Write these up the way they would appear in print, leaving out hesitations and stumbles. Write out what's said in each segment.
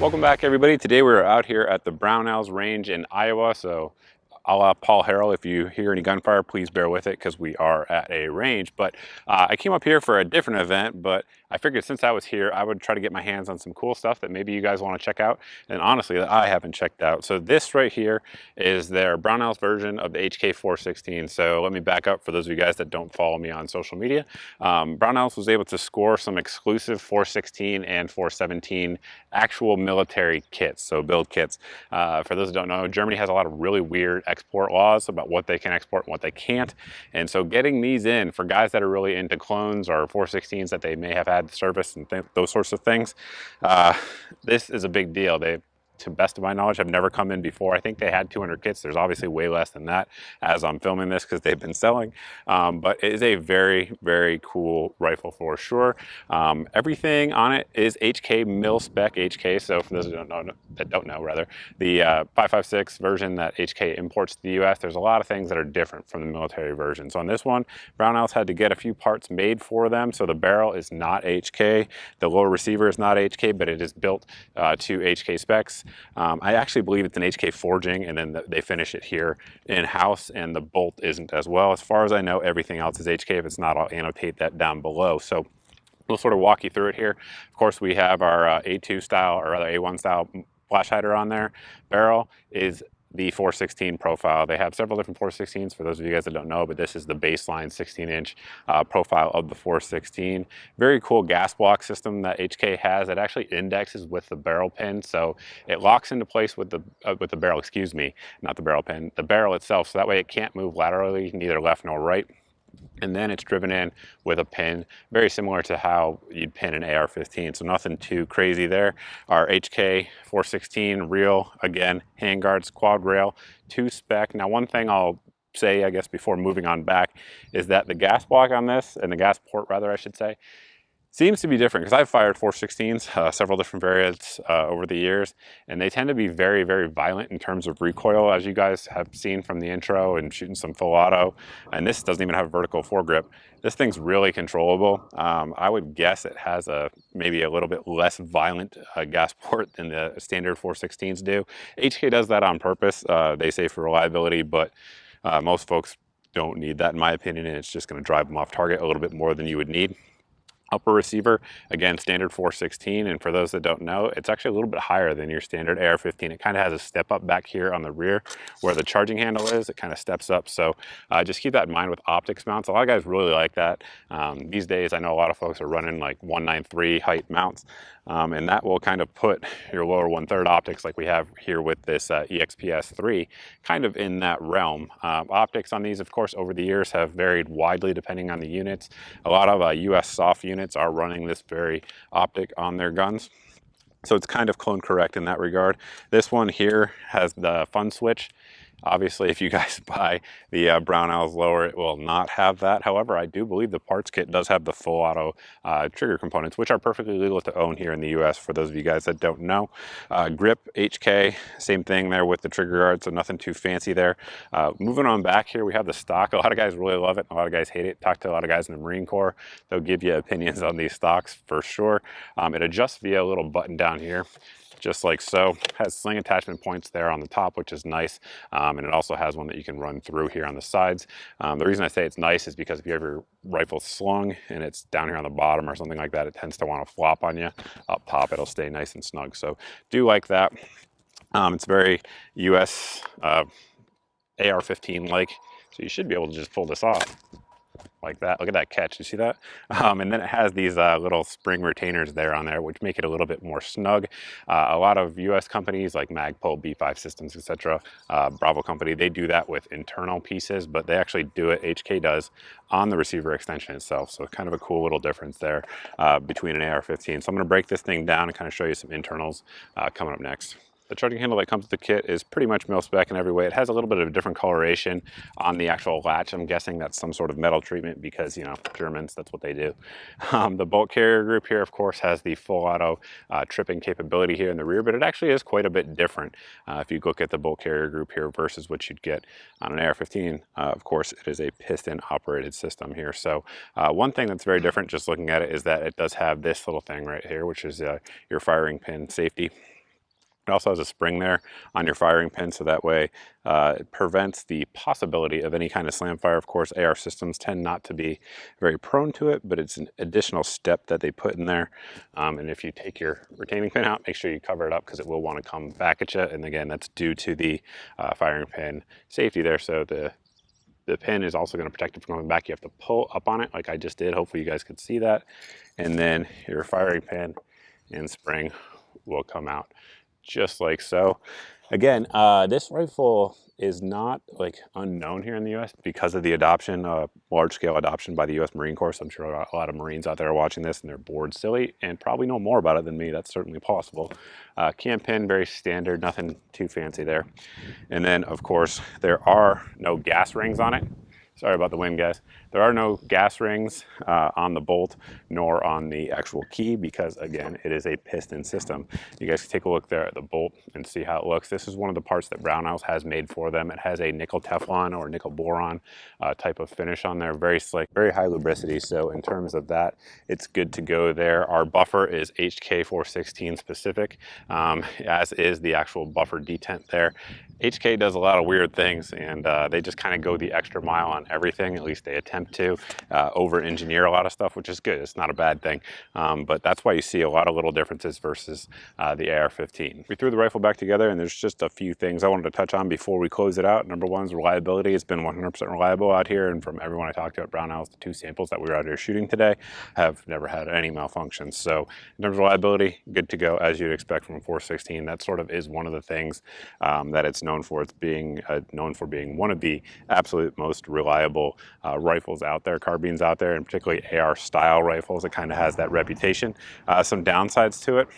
Welcome back, everybody. Today we're out here at the Brownells range in Iowa. So a la Paul Harrell, if you hear any gunfire, please bear with it because we are at a range. But I came up here for a different event, but I figured since I was here, I would try to get my hands on some cool stuff that maybe you guys want to check out. And honestly, that I haven't checked out. So this right here is their Brownells version of the HK416. So let me back up for those of you guys that don't follow me on social media. Brownells was able to score some exclusive 416 and 417 actual military kits, so build kits. For those that don't know, Germany has a lot of really weird export laws about what they can export and what they can't. And so getting these in for guys that are really into clones or 416s that they may have had service and those sorts of things, this is a big deal. They, to best of my knowledge, have never come in before. I think they had 200 kits. There's obviously way less than that as I'm filming this because they've been selling. But it is a very, very cool rifle for sure. Everything on it is HK mil spec HK. So for those who don't know, the 5.56 version that HK imports to the US, there's a lot of things that are different from the military version. So on this one, Brownells had to get a few parts made for them. So the barrel is not HK. The lower receiver is not HK, but it is built to HK specs. I actually believe it's an HK forging, and then they finish it here in-house, and the bolt isn't as well. As far as I know, everything else is HK. If it's not, I'll annotate that down below. So we'll sort of walk you through it here. Of course, we have our A2 style, or rather A1 style flash hider on there. Barrel is the 416 profile. They have several different 416s for those of you guys that don't know, but this is the baseline 16-inch profile of the 416. Very cool gas block system that HK has. It actually indexes with the barrel pin, so it locks into place with the barrel, excuse me, not the barrel pin, the barrel itself, so that way it can't move laterally, neither left nor right. And then it's driven in with a pin, very similar to how you'd pin an AR-15, so nothing too crazy there. Our HK 416 reel, again, handguards, quad rail, 2 spec. Now, one thing I'll say, I guess, before moving on back, is that the gas block on this, and the gas port rather, I should say, seems to be different because I've fired 416s, several different variants over the years, and they tend to be very, very violent in terms of recoil, as you guys have seen from the intro and shooting some full auto. And this doesn't even have a vertical foregrip. This thing's really controllable. I would guess it has maybe a little bit less violent gas port than the standard 416s do. HK does that on purpose, they say for reliability, but most folks don't need that in my opinion, and it's just going to drive them off target a little bit more than you would need. Upper receiver, again, standard 416, and for those that don't know, it's actually a little bit higher than your standard AR-15. It kind of has a step up back here on the rear where the charging handle is. It kind of steps up, so just keep that in mind with optics mounts. A lot of guys really like that. These days, I know a lot of folks are running like 193 height mounts, and that will kind of put your lower 1/3 optics like we have here with this EXPS-3 kind of in that realm. Optics on these, of course, over the years have varied widely depending on the units. A lot of US soft units are running this very optic on their guns, so it's kind of clone correct in that regard. This one here has the fun switch. Obviously, if you guys buy the Brownells lower, it will not have that. However, I do believe the parts kit does have the full auto trigger components, which are perfectly legal to own here in the US for those of you guys that don't know. Grip, HK, same thing there with the trigger guard, so nothing too fancy there. Moving on back here, we have the stock. A lot of guys really love it, a lot of guys hate it. Talk to a lot of guys in the Marine Corps. They'll give you opinions on these stocks for sure. It adjusts via a little button down here, just like so. Has sling attachment points there on the top, which is nice, and it also has one that you can run through here on the sides. The reason I say it's nice is because if you have your rifle slung and it's down here on the bottom or something like that, it tends to want to flop on you. Up top, it'll stay nice and snug, so do like that. It's very US AR-15 like, so you should be able to just pull this off like that. Look at that catch, you see that? And then it has these little spring retainers there on there, which make it a little bit more snug. A lot of US companies like Magpul, B5 Systems, etc., Bravo Company, they do that with internal pieces, but they actually do it, HK does, on the receiver extension itself. So kind of a cool little difference there between an AR-15. So I'm gonna break this thing down and kind of show you some internals coming up next. The charging handle that comes with the kit is pretty much mil-spec in every way. It has a little bit of a different coloration on the actual latch. I'm guessing that's some sort of metal treatment because, you know, Germans, that's what they do. The bolt carrier group here, of course, has the full auto tripping capability here in the rear, but it actually is quite a bit different if you look at the bolt carrier group here versus what you'd get on an AR-15. Of course, it is a piston operated system here. So one thing that's very different just looking at it is that it does have this little thing right here, which is your firing pin safety. It also has a spring there on your firing pin, so that way it prevents the possibility of any kind of slam fire. Of course, AR systems tend not to be very prone to it, but it's an additional step that they put in there. And if you take your retaining pin out, make sure you cover it up because it will want to come back at you. And again, that's due to the firing pin safety there. So the pin is also going to protect it from coming back. You have to pull up on it like I just did. Hopefully you guys could see that. And then your firing pin and spring will come out just like so. Again, this rifle is not like unknown here in the U.S. because of the adoption, large-scale adoption by the U.S. Marine Corps. So I'm sure a lot of Marines out there are watching this and they're bored silly and probably know more about it than me. That's certainly possible. Cam pin, very standard, nothing too fancy there. And then, of course, there are no gas rings on it. Sorry about the wind, guys. There are no gas rings on the bolt nor on the actual key because, again, it is a piston system. You guys can take a look there at the bolt and see how it looks. This is one of the parts that Brownells has made for them. It has a nickel Teflon or nickel boron type of finish on there. Very slick, very high lubricity. So in terms of that, it's good to go there. Our buffer is HK 416 specific, as is the actual buffer detent there. HK does a lot of weird things, and they just kind of go the extra mile on everything. At least they attempt to over-engineer a lot of stuff, which is good. It's not a bad thing, but that's why you see a lot of little differences versus the AR-15. We threw the rifle back together, and there's just a few things I wanted to touch on before we close it out. Number one is reliability. It's been 100% reliable out here, and from everyone I talked to at Brownells, the 2 samples that we were out here shooting today have never had any malfunctions. So in terms of reliability, good to go as you'd expect from a 416. That sort of is one of the things that it's known for. It's being known for being one of the absolute most reliable rifles out there, carbines out there, and particularly AR style rifles. It kind of has that reputation. Some downsides to it.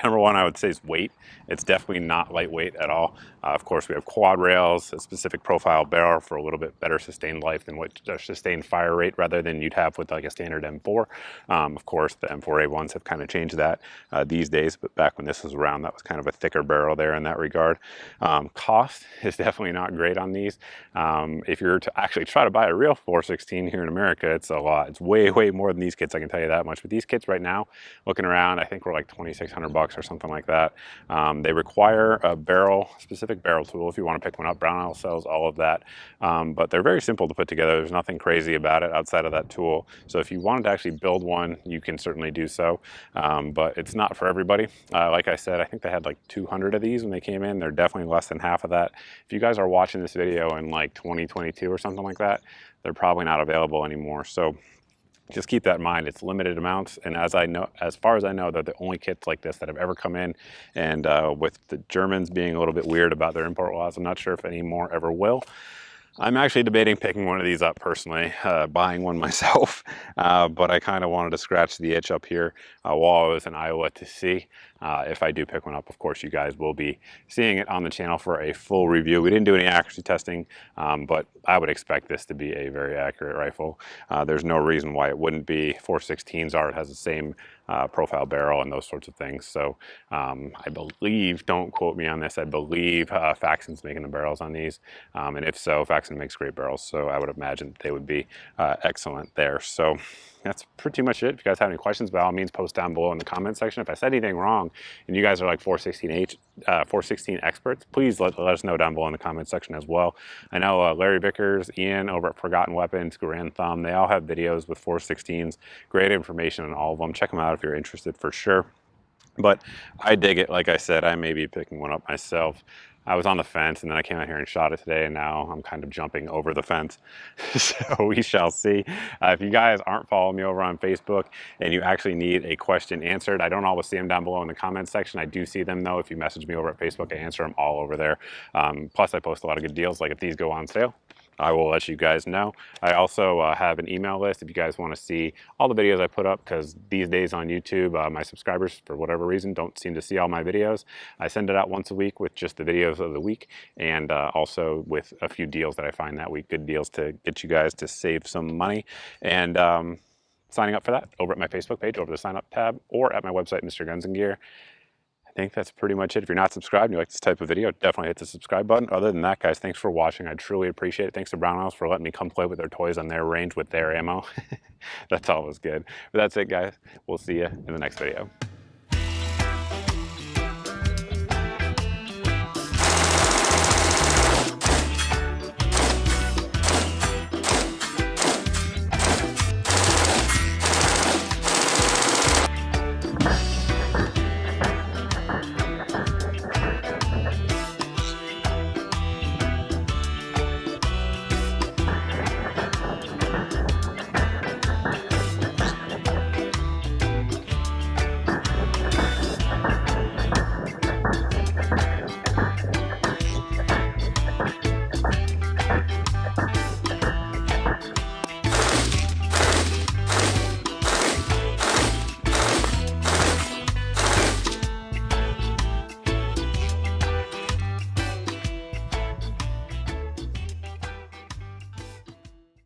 Number one, I would say is weight. It's definitely not lightweight at all. Of course, we have quad rails, a specific profile barrel for a little bit better sustained life than what sustained fire rate rather than you'd have with like a standard M4. Of course, the M4A1s have kind of changed that these days, but back when this was around, that was kind of a thicker barrel there in that regard. Cost is definitely not great on these. If you're to actually try to buy a real 416 here in America, it's a lot. It's way, way more than these kits, I can tell you that much. But these kits right now, looking around, I think we're like $2,600 or something like that. They require a barrel, specific barrel tool if you want to pick one up. Brownells sells all of that, but they're very simple to put together. There's nothing crazy about it outside of that tool. So if you wanted to actually build one, you can certainly do so, but it's not for everybody. Like I said, I think they had like 200 of these when they came in. They're definitely less than half of that. If you guys are watching this video in like 2022 or something like that, they're probably not available anymore. So just keep that in mind. It's limited amounts, and as far as I know, they're the only kits like this that have ever come in. And with the Germans being a little bit weird about their import laws, I'm not sure if any more ever will. I'm actually debating picking one of these up personally, buying one myself, but I kind of wanted to scratch the itch up here while I was in Iowa to see if I do pick one up. Of course, you guys will be seeing it on the channel for a full review. We didn't do any accuracy testing, but I would expect this to be a very accurate rifle. There's no reason why it wouldn't be. 416s are, it has the same profile barrel and those sorts of things. So I believe, don't quote me on this, I believe Faxon's making the barrels on these. And if so, Faxon makes great barrels. So I would imagine they would be excellent there. So that's pretty much it. If you guys have any questions, by all means, post down below in the comment section. If I said anything wrong and you guys are like 416 experts, please let us know down below in the comment section as well. I know Larry Vickers, Ian over at Forgotten Weapons, Grand Thumb, they all have videos with 416s. Great information on all of them. Check them out if you're interested for sure. But I dig it. Like I said, I may be picking one up myself. I was on the fence and then I came out here and shot it today, and now I'm kind of jumping over the fence. So we shall see. If you guys aren't following me over on Facebook and you actually need a question answered, I don't always see them down below in the comments section. I do see them though. If you message me over at Facebook, I answer them all over there. Plus I post a lot of good deals, like if these go on sale, I will let you guys know. I also have an email list if you guys want to see all the videos I put up, because these days on YouTube, my subscribers, for whatever reason, don't seem to see all my videos. I send it out once a week with just the videos of the week, and also with a few deals that I find that week, good deals to get you guys to save some money. And signing up for that over at my Facebook page, over the sign up tab, or at my website, Mr. Guns and Gear. I think that's pretty much it. If you're not subscribed and you like this type of video, definitely hit the subscribe button. Other than that, guys, thanks for watching. I truly appreciate it. Thanks to Brownells for letting me come play with their toys on their range with their ammo. That's always good. But that's it, guys. We'll see you in the next video.